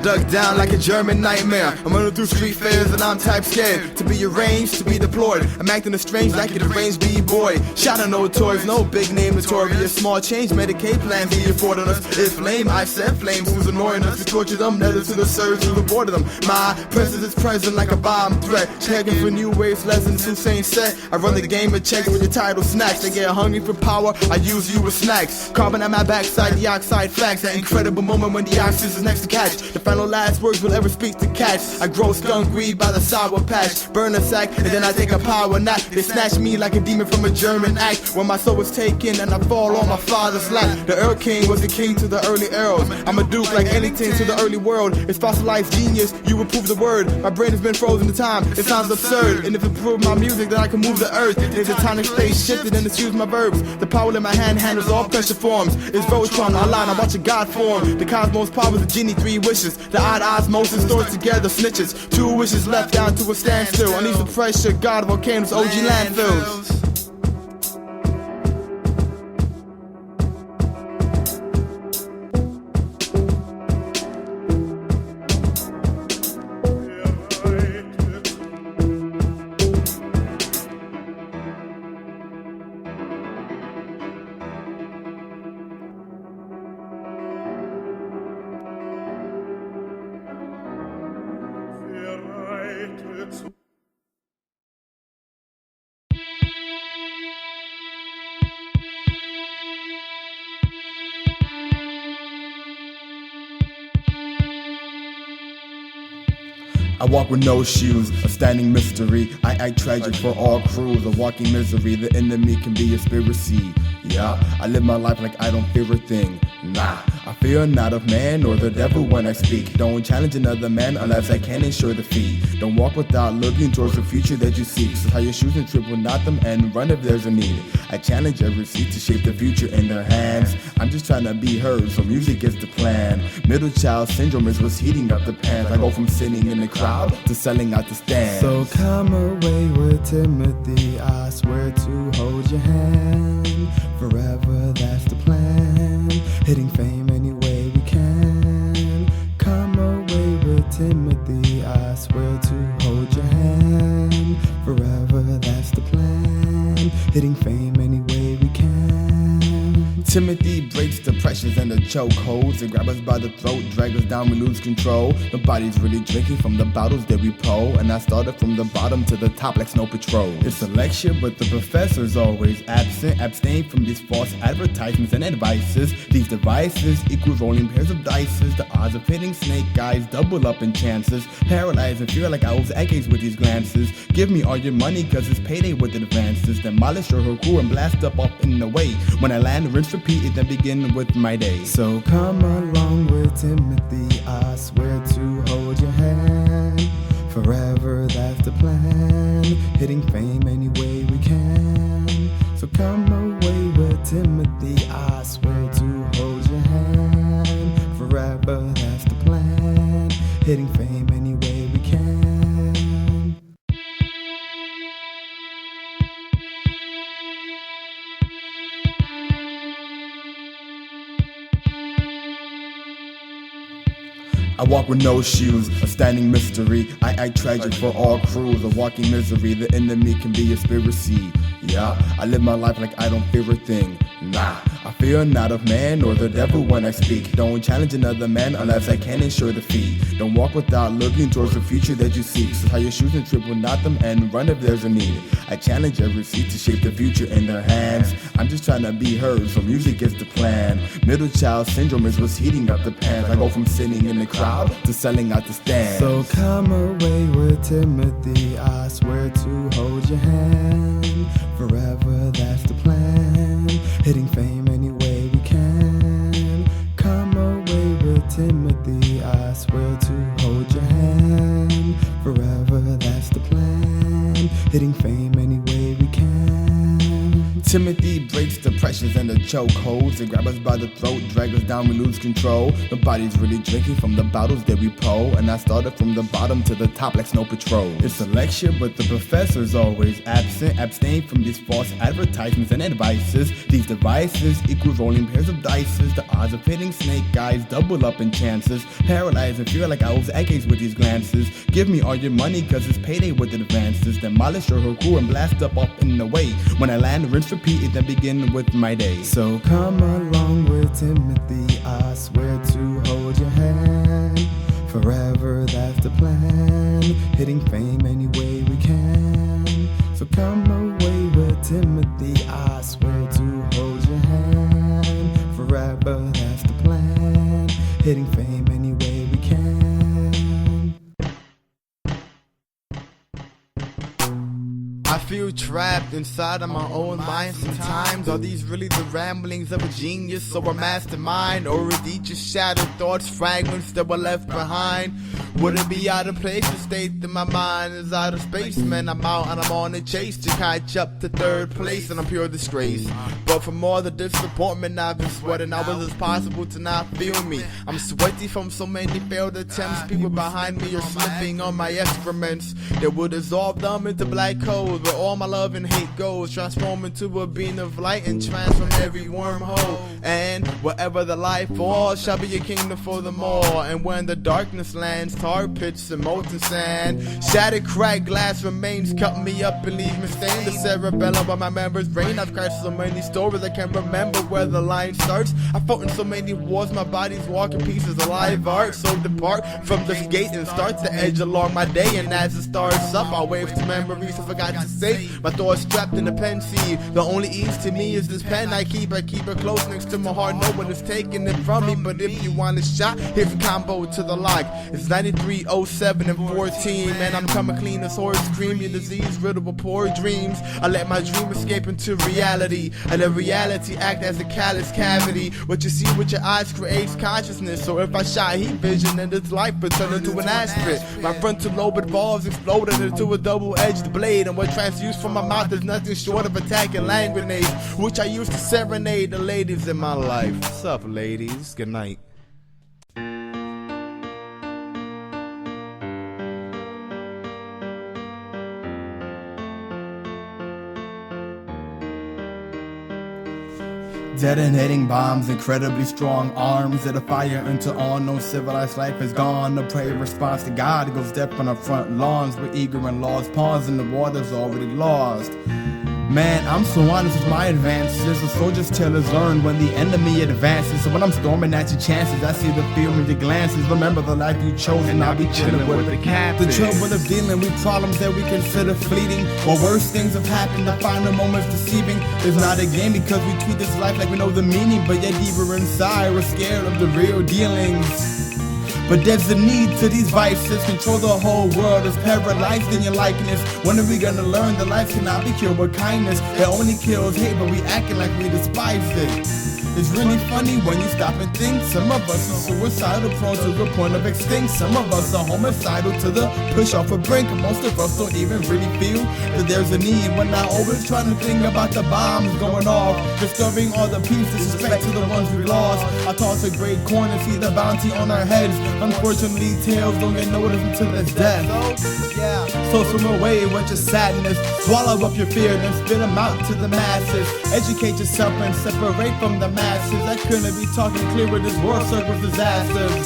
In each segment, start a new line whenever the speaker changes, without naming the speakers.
duck down like a German nightmare. I'm running through street fairs and I'm type scared to be arranged, to be deployed. I'm acting strange like a deranged B-boy. Shot on no toys, no big name notorious. Small change, Medicaid plans he afforded us. It's flame, I said flames, who's annoying us. We torture them, letters to the surge, to the board of them. My presence is present like a bomb threat. Checking for new waves, lessons, Hussein said. I run the game of checks with your title snacks. They get hungry for power, I use you as snacks. Carbon at my backside, the oxide facts. That incredible moment when the oxygen is next to catch. The final last words will ever speak to catch. I grow skunk weed by the sour patch. Burn a sack, and then I take a power nap. They snatch me like a demon from a German act. When my soul was taken and I fall on my father's lap. The Earl King was the king to the early earls. I'm a duke like anything to the early world. It's fossilized genius, you will prove the word. My brain has been frozen to time, it sounds absurd. And if it proved my music, then I can move the earth. There's a tonic space shifted and excuse my verbs. The power in my hand handles all pressure forms. It's Voltron, I line, I watch a god form. The cosmos powers the genie, 3 wishes. The odd osmosis stores together snitches. 2 wishes left down to a standstill. Unleash the pressure, god of volcanoes, OG landfills. I walk with no shoes, a standing mystery. I act tragic for all crews, a walking misery. The enemy can be a conspiracy. Yeah, I live my life like I don't fear a thing. Nah, I fear not of man or the devil when I speak. Don't challenge another man unless I can ensure defeat. Don't walk without looking towards the future that you seek. So tie your shoes and triple knot them and run if there's a need. I challenge every seed to shape the future in their hands. I'm just trying to be heard, so music is the plan. Middle child syndrome is what's heating up the pans. I go from sitting in the crowd to selling out the stand.
So come away with Timothy, I swear to hold your hand. Forever, that's the plan. Hitting fame any way we can. Come away with Timothy, I swear to hold your hand. Forever, that's the plan. Hitting fame any way we can.
Timothy breaks the pressures and the chokeholds. They grab us by the throat, drag us down, we lose control. Nobody's really drinking from the bottles that we pull. And I started from the bottom to the top like Snow Patrol. It's a lecture, but the professor's always absent. Abstain from these false advertisements and advices. These devices equal rolling pairs of dices. The odds of hitting snake eyes double up in chances. Paralyzed and feel like I was decades with these glances. Give me all your money cause it's payday with advances. Demolish your crew and blast up in the way. When I land, rinse, repeat it, then begin with my day.
So come along with Timothy, I swear to hold your hand. Forever, that's the plan. Hitting fame any way we can. So come away with Timothy, I swear to hold your hand. Forever, that's the plan. Hitting fame any way we can.
I walk with no shoes, a standing mystery. I act tragic for all crews, a walking misery. The enemy can be a conspiracy. Yeah, I live my life like I don't fear a thing. Nah, I fear not of man or the devil when I speak. Don't challenge another man unless I can ensure defeat. Don't walk without looking towards the future that you seek. So tie your shoes and triple knot them and run if there's a need. I challenge every seed to shape the future in their hands. I'm just trying to be heard, so music is the plan. Middle child syndrome is what's heating up the pans. I go from sitting in the crowd to selling out the stand.
So come away with Timothy, I swear to hold your hand. Forever, that's the plan. Hitting fame any way we can. Come away with Timothy, I swear to hold your hand. Forever, that's the plan. Hitting fame any way we can.
Timothy breaks the pressures and the chokeholds. They grab us by the throat, drag us down, we lose control. Nobody's really drinking from the bottles that we pull, and I started from the bottom to the top like Snow Patrol. It's a lecture, but the professor's always absent. Abstain from these false advertisements and advices. These devices equal rolling pairs of dices. The odds of hitting snake eyes double up in chances. Paralyzed and feel like I was echoes with these glances. Give me all your money cause it's payday with advances. Demolish your whole crew and blast up in the way. When I land, rinse, repeat it, then begin with my day.
So come along with Timothy, I swear to hold your hand. Forever, that's the plan. Hitting fame any way we can. So come away with Timothy, I swear to hold your hand. Forever, that's the plan. Hitting fame any way we can.
I feel trapped inside of my own mind sometimes. Are these really the ramblings of a genius or a mastermind? Or are these just shattered thoughts, fragments that were left behind? Would it be out of place to state that my mind is out of space? Man, I'm out and I'm on a chase to catch up to third place, and I'm pure disgrace. But from all the disappointment I've been sweating, how is it possible to not feel me? I'm sweaty from so many failed attempts. People behind me are slipping on my excrements that will dissolve them into black holes, where all my love and hate goes. Transform into a beam of light and transform every wormhole. And wherever the light falls shall be a kingdom for them all. And when the darkness lands, tar pits and molten sand, shattered cracked glass remains cut me up and leave me stained. The cerebellum of my members brain. I've crashed so many stories I can't remember where the line starts. I fought in so many wars, my body's walking pieces of live art. So depart from this gate and start to edge along my day. And as it starts up, I wave to memories I forgot to say. My thoughts trapped in a pen sleeve. The only ease to me is this pen I keep it close next to my heart. No one is taking it from me. But if you want a shot, here's a combo to the lock. It's 93, 07, and 14. Man, I'm coming clean as horse cream. Your disease riddled with poor dreams. I let my dream escape into reality. I let reality act as a callous cavity. What you see with your eyes creates consciousness. So if I shot heat vision and this life would turn into an aspirin. My frontal lobe evolves, exploding into a double-edged blade. And what transfused from my mouth is nothing short of attacking land grenades, which I used to serenade the ladies in my life. What's up, ladies? Good night.
Detonating bombs, incredibly strong arms that a fire into all known civilized life is gone. The prayer response to God goes deaf on our front lawns. We're eager and lost pawns and the water's already lost. Man, I'm so honest with my advances. A soldier's tale is learned when the enemy advances. So when I'm storming at your chances, I see the fear in your glances. Remember the life you chose and I'll be chilling with the captain. The trouble of dealing with problems that we consider fleeting, or worse things have happened, the final moments deceiving. It's not a game because we treat this life like we know the meaning, but yet deeper inside we're scared of the real dealings. But there's a need to these vices. Control the whole world is paralyzed in your likeness. When are we gonna learn that life cannot be cured with kindness? It only kills hate, but we acting like we despise it. It's really funny when you stop and think. Some of us are suicidal, prone to the point of extinct. Some of us are homicidal to the push off a brink. Most of us don't even really feel that there's a need. We're not always trying to think about the bombs going off, disturbing all the peace, disrespect to the ones we lost. I toss a great coin and see the bounty on our heads. Unfortunately, tales don't get noticed until it's death. So swim away with your sadness, swallow up your fear, then spit them out to the masses. Educate yourself and separate from the masses. I couldn't be talking clear with this world circles disasters.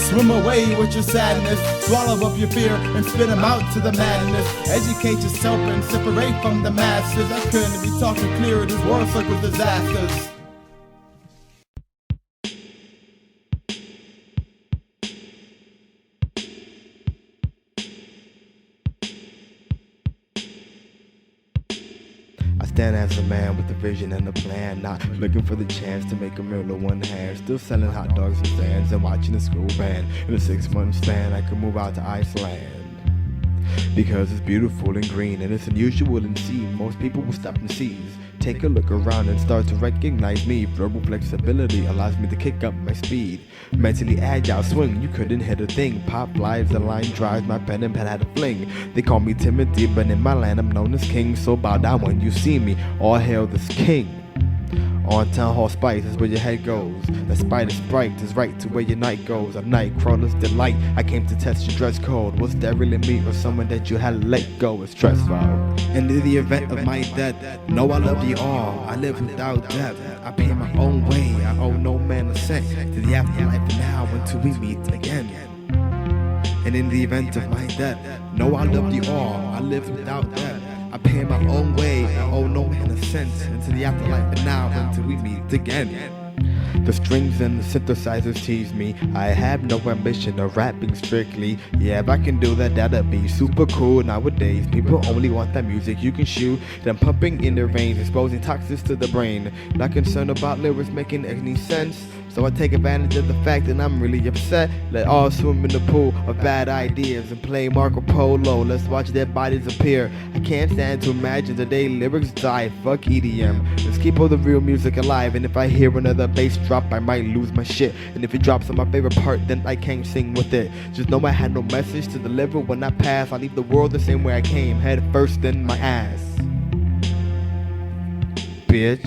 Swim away with your sadness, swallow up your fear and spit them out to the madness. Educate yourself and separate from the masses. I couldn't be talking clear with this world circles disasters.
I stand as a man with a vision and a plan, not looking for the chance to make a meal in one hand. Still selling hot dogs and stands and watching the school band. In a 6-month span, I could move out to Iceland because it's beautiful and green and it's unusual and see. Most people will stop and seize Take a look around and start to recognize me. Verbal flexibility allows me to kick up my speed. Mentally agile swing, you couldn't hit a thing. Pop lives, the line drives, my pen and pad had a fling. They call me Timothy, but in my land I'm known as king. So bow down when you see me, all hail this king. On Town Hall Spice is where your head goes. The spider sprite is right to where your night goes. A night crawler's delight. I came to test your dress code. Was that really me or someone that you had to let go? It's stressful. And in the event of my death, no, I love you all. I live without death. I pay my own way. I owe no man a cent. To the afterlife now until we meet again. And in the event of my death, no, I love you all. I live without death. I pay my own way, I owe no man a cent. Into the afterlife and now until we meet again. The strings and the synthesizers tease me. I have no ambition of rapping strictly. Yeah, if I can do that, that'd be super cool. Nowadays, people only want that music you can shoot. Then pumping in their veins, exposing toxins to the brain. Not concerned about lyrics making any sense. So I take advantage of the fact that I'm really upset. Let all swim in the pool of bad ideas and play Marco Polo. Let's watch their bodies appear. I can't stand to imagine the day lyrics die. Fuck EDM. Let's keep all the real music alive. And if I hear another bass drop, I might lose my shit. And if it drops on my favorite part, then I can't sing with it. Just know I had no message to deliver when I pass. I leave the world the same way I came, head first in my ass. Bitch.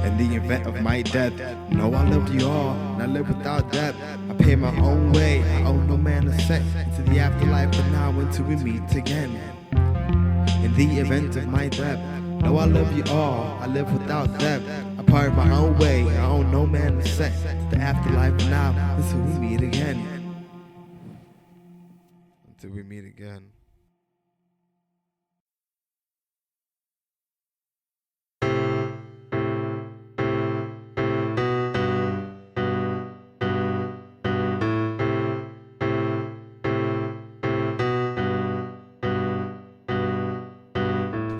In the event of my death, no, I love you all, and I live without death. I pay my own way, I owe no man a cent. To the afterlife, but now until we meet again. In the event of my death, no, I love you all, I live without death. I pay my own way, I owe no man a cent. To the afterlife, but now until we meet again. Until we meet again.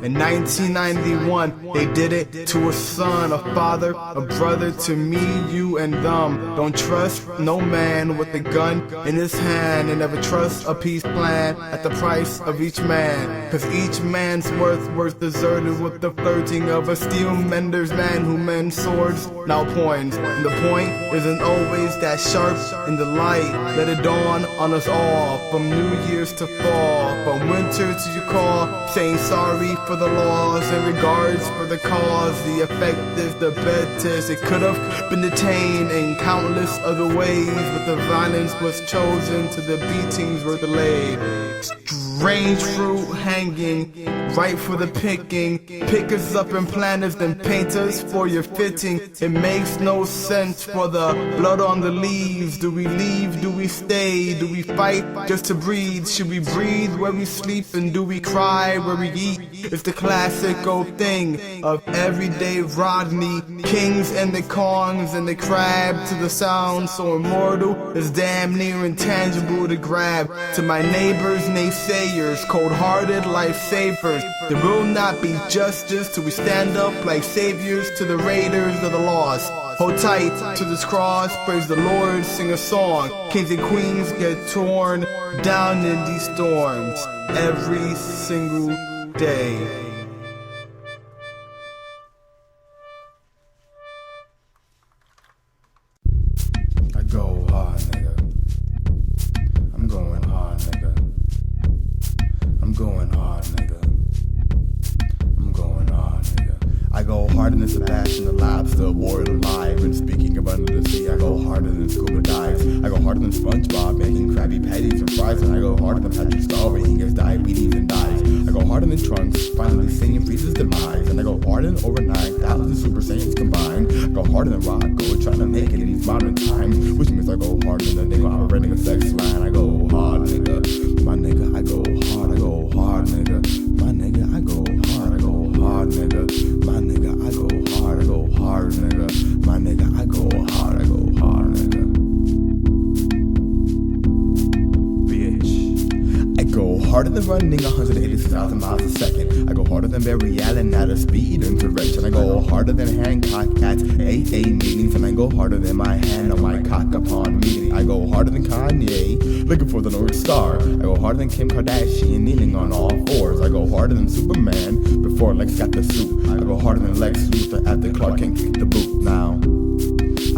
In 1991, they did it to a son, a father, a brother, to me, you, and them. Don't trust no man with a gun in his hand, and never trust a peace plan at the price of each man. Cause each man's worth deserted with the flirting of a steel mender's man who mends swords, now points. And the point isn't always that sharp in the light. Let it dawn on us all, from New Year's to fall, from winter to your call, saying sorry for the laws and regards for the cause. The effect is the betters. It could have been detained in countless other ways, but the violence was chosen to the beatings were delayed. Strange fruit hanging, ripe for the picking. Pickers up and planters, then painters for your fitting. It makes no sense for the blood on the leaves. Do we leave? Do we stay? Do we fight just to breathe? Should we breathe where we sleep? And do we cry where we eat? It's the classic old thing of everyday Rodney. Kings and the Kongs and the crab to the sound so immortal it's damn near intangible to grab. To my neighbors, naysayers, cold-hearted lifesavers, there will not be justice till we stand up like saviors to the raiders of the lost. Hold tight to this cross, praise the Lord, sing a song. Kings and queens get torn down in these storms every single day. I go hard, nigga. I'm going hard, nigga. I'm going hard, nigga. I'm going hard, nigga. I go harder than Sebastian the Lobster, warrior alive. And speaking of under the sea, I go harder than scuba dives. I go harder than SpongeBob making Krabby Patties and fries. And I go harder than Patrick Star when he gets diabetes and dies. I go harder than Trunks, finally singing Frieza's demise. And I go harder than over 9,000 Super Saiyans combined. I go harder than Rocco, trying to make it in these modern times. Which means I go harder than a nigga operating a sex line. I go hard, nigga. My nigga, I go hard, I go hard, nigga. My nigga, I go hard, I go hard, nigga. My nigga, I go hard, I go hard, nigga. My nigga, I go hard, I go hard, nigga. Bitch. I go harder than running 186,000 miles a second. I go harder than Barry Allen at a speed insurrection. I go harder than Hancock at AA meetings. And I go harder than my hand on my cock upon meeting. I go harder than Kanye looking for the North Star. I go harder than Kim Kardashian, kneeling on all fours. I go harder than Superman before Lex got the suit. I go harder than Lex Luthor after Clark Kent kicked the boot. Now,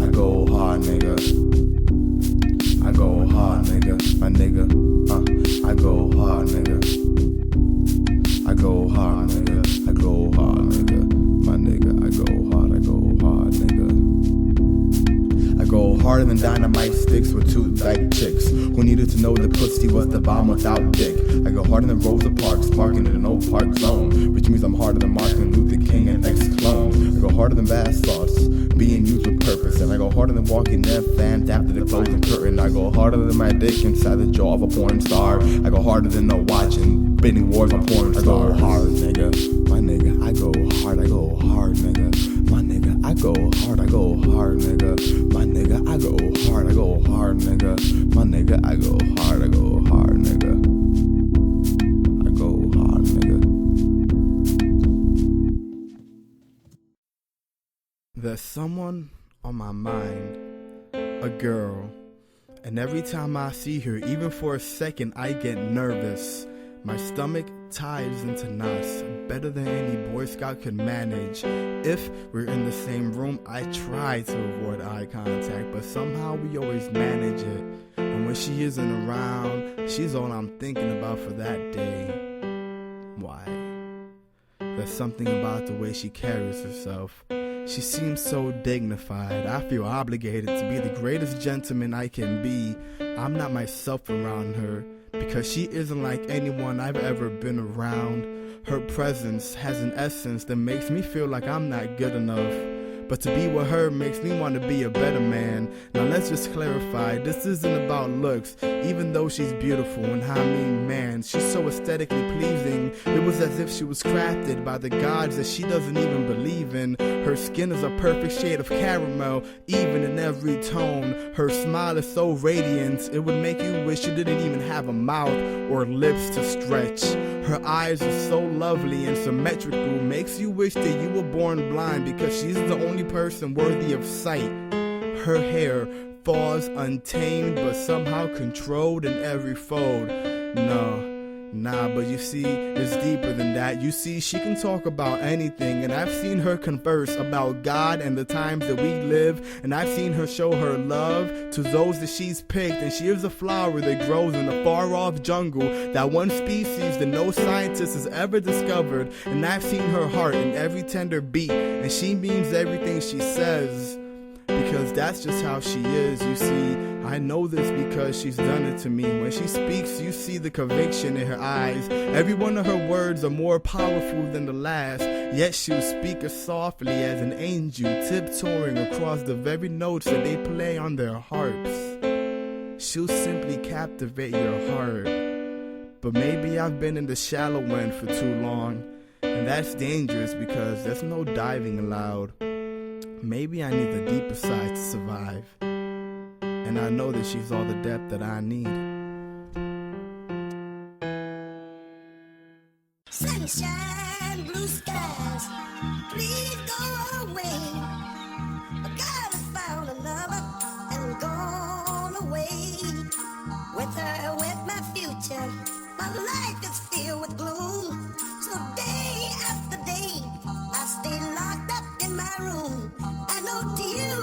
I go hard, nigga. I go hard, nigga. My nigga. I go hard, nigga. I go hard, nigga. I go hard, nigga. My nigga. I go hard, nigga. I go harder than dynamite sticks with two dyke chicks who needed to know the pussy was the bomb without dick. I go harder than Rosa Parks, parking in an old park zone, which means I'm harder than Martin Luther King and ex-clones. I go harder than bath sauce, being used with purpose. And I go harder than Walking Dead fans after the closing curtain. I go harder than my dick inside the jaw of a porn star. I go harder than no watching, bidding wars on porn stars. I go hard, nigga. My nigga, I go hard, nigga. My nigga, I go hard, nigga. My nigga, I go hard, nigga. My nigga, I go hard, nigga. I go hard, nigga. There's someone on my mind, a girl, and every time I see her, even for a second, I get nervous. My stomach ties into knots, better than any Boy Scout could manage. If we're in the same room, I try to avoid eye contact, but somehow we always manage it. And when she isn't around, she's all I'm thinking about for that day. Why? There's something about the way she carries herself. She seems so dignified. I feel obligated to be the greatest gentleman I can be. I'm not myself around her, because she isn't like anyone I've ever been around. Her presence has an essence that makes me feel like I'm not good enough. But to be with her makes me want to be a better man. Now let's just clarify, this isn't about looks, even though she's beautiful, and I mean man, she's so aesthetically pleasing. It was as if she was crafted by the gods that she doesn't even believe in. Her skin is a perfect shade of caramel, even in every tone. Her smile is so radiant, it would make you wish you didn't even have a mouth or lips to stretch. Her eyes are so lovely and symmetrical, makes you wish that you were born blind, because she's the only person worthy of sight. Her hair falls untamed but somehow controlled in every fold. But you see, it's deeper than that. You see, she can talk about anything, and I've seen her converse about God and the times that we live, and I've seen her show her love to those that she's picked, and she is a flower that grows in a far-off jungle, that one species that no scientist has ever discovered, and I've seen her heart in every tender beat, and she means everything she says, because that's just how she is. You see, I know this because she's done it to me. When she speaks, you see the conviction in her eyes. Every one of her words are more powerful than the last, yet she'll speak as softly as an angel, tiptoeing across the very notes that they play on their harps. She'll simply captivate your heart. But maybe I've been in the shallow end for too long, and that's dangerous because there's no diving allowed. Maybe I need the deeper side to survive, and I know that she's all the depth that I need.
Sunshine, blue skies, please go away. I gotta found another and gone away. With her, with my future, my life is filled with gloom. So day after day, I stay locked up in my room. I know to you,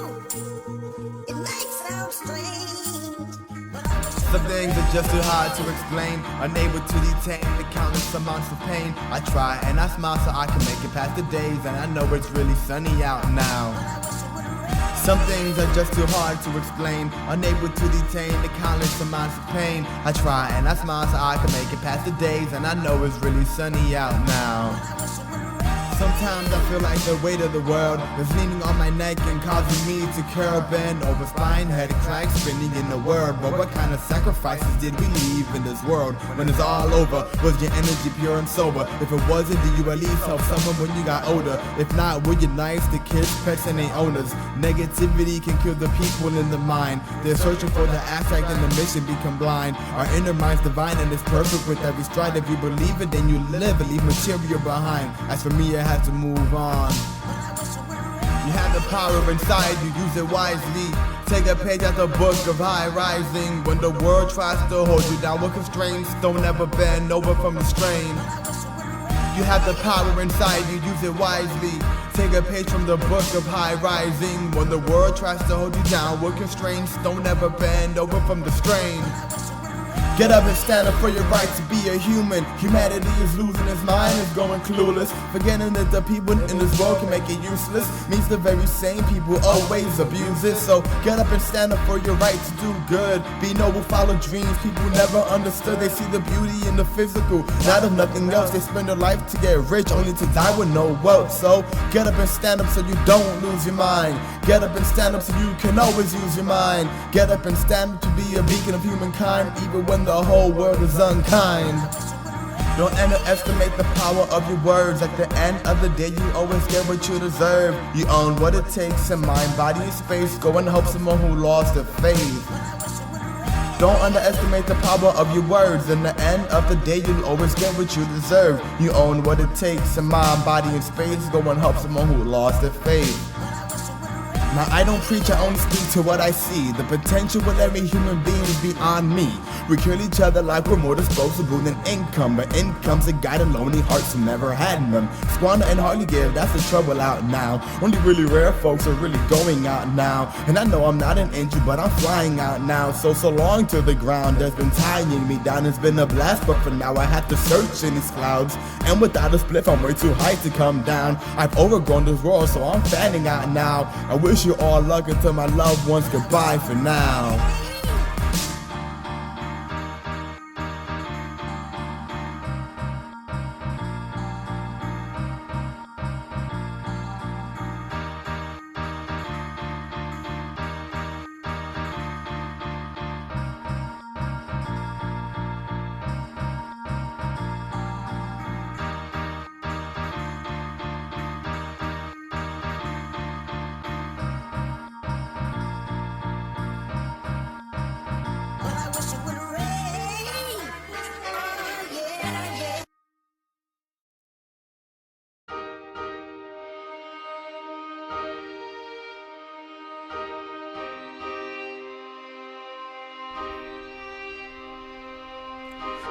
it might sound strange, but I wish
Some things are just too hard to explain, unable to detain the countless amounts of pain. I try and I smile so I can make it past the days, and I know it's really sunny out now. Some things are just too hard to explain, unable to detain the countless amounts of pain. I try and I smile so I can make it past the days, and I know it's really sunny out now. Sometimes I feel like the weight of the world is leaning on my neck and causing me to curl, bend over, spine, head crack, spinning in the world. But what kind of sacrifices did we leave in this world? When it's all over, was your energy pure and sober? If it wasn't, did you at least help someone when you got older? If not, were you nice to kids, pets, and their owners? Negativity can kill the people in the mind. They're searching for the abstract and the mission become blind. Our inner mind's divine and it's perfect with every stride. If you believe it, then you live and leave material behind. As for me, I had to move on. You have the power inside you, use it wisely. Take a page out the book of high rising. When the world tries to hold you down with constraints, don't ever bend over from the strain. You have the power inside you, use it wisely. Take a page from the book of high rising. When the world tries to hold you down with constraints, don't ever bend over from the strain. Get up and stand up for your right to be a human. Humanity is losing its mind, is going clueless. Forgetting that the people in this world can make it useless means the very same people always abuse it. So get up and stand up for your right to do good. Be noble, follow dreams people never understood. They see the beauty in the physical, not of nothing else. They spend their life to get rich, only to die with no wealth. So get up and stand up so you don't lose your mind. Get up and stand up so you can always use your mind. Get up and stand up to be a beacon of humankind, even when the whole world is unkind. Don't underestimate the power of your words. At the end of the day, you always get what you deserve. You own what it takes in mind, body, and space. Go and help someone who lost their faith. Don't underestimate the power of your words. In the end of the day, you'll always get what you deserve. You own what it takes in mind, body, and space. Go and help someone who lost their faith. Now I don't preach, I only speak to what I see. The potential with every human being is beyond me. We kill each other like we're more disposable than income. But income's a guy to lonely hearts who never had none. Squander and hardly give, that's the trouble out now. Only really rare folks are really going out now. And I know I'm not an angel, but I'm flying out now. So long to the ground that's been tying me down. It's been a blast, but for now I have to search in these clouds. And without a spliff, I'm way too high to come down. I've overgrown this world, so I'm fanning out now. I wish you all luck until my loved ones, goodbye for now.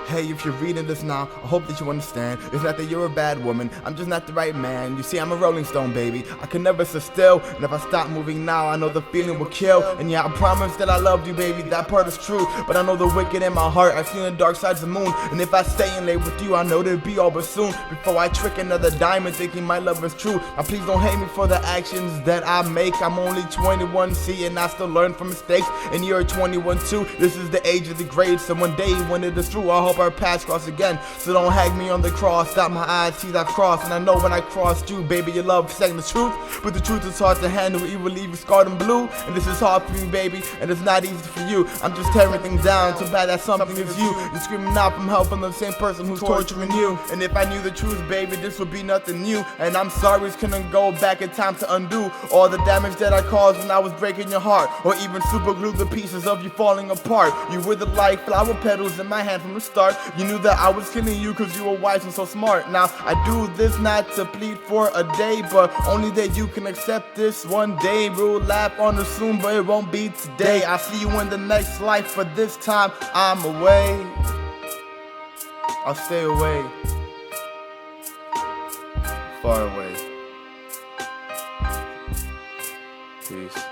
Hey, if you're reading this now, I hope that you understand. It's not that you're a bad woman, I'm just not the right man. You see, I'm a rolling stone, baby. I can never sit still, and if I stop moving now, I know the feeling will kill. And yeah, I promise that I loved you, baby, that part is true. But I know the wicked in my heart, I've seen the dark sides of the moon. And if I stay in late with you, I know it'll be all but soon. Before I trick another diamond thinking my love is true. Now please don't hate me for the actions that I make. I'm only 21, see, and I still learn from mistakes. And you're 21 too, this is the age of the grade. So one day when it is true, I hope our paths cross again. So don't hang me on the cross, stop my eyes, teeth I've crossed. And I know when I crossed you, baby, your love sang the truth. But the truth is hard to handle, it will leave you scarred and blue. And this is hard for me, baby, and it's not easy for you. I'm just tearing things down, too bad that something is you. You're screaming out from help from the same person who's torturing you. And if I knew the truth, baby, this would be nothing new. And I'm sorry, it's gonna go back in time to undo all the damage that I caused when I was breaking your heart, or even super glue the pieces of you falling apart. You were the like flower petals in my hand from the start. You knew that I was killing you cause you were wise and so smart. Now I do this not to plead for a day, but only that you can accept this one day. We'll laugh on it soon, but it won't be today. I'll see you in the next life, but this time I'm away. I'll stay away, far away. Peace.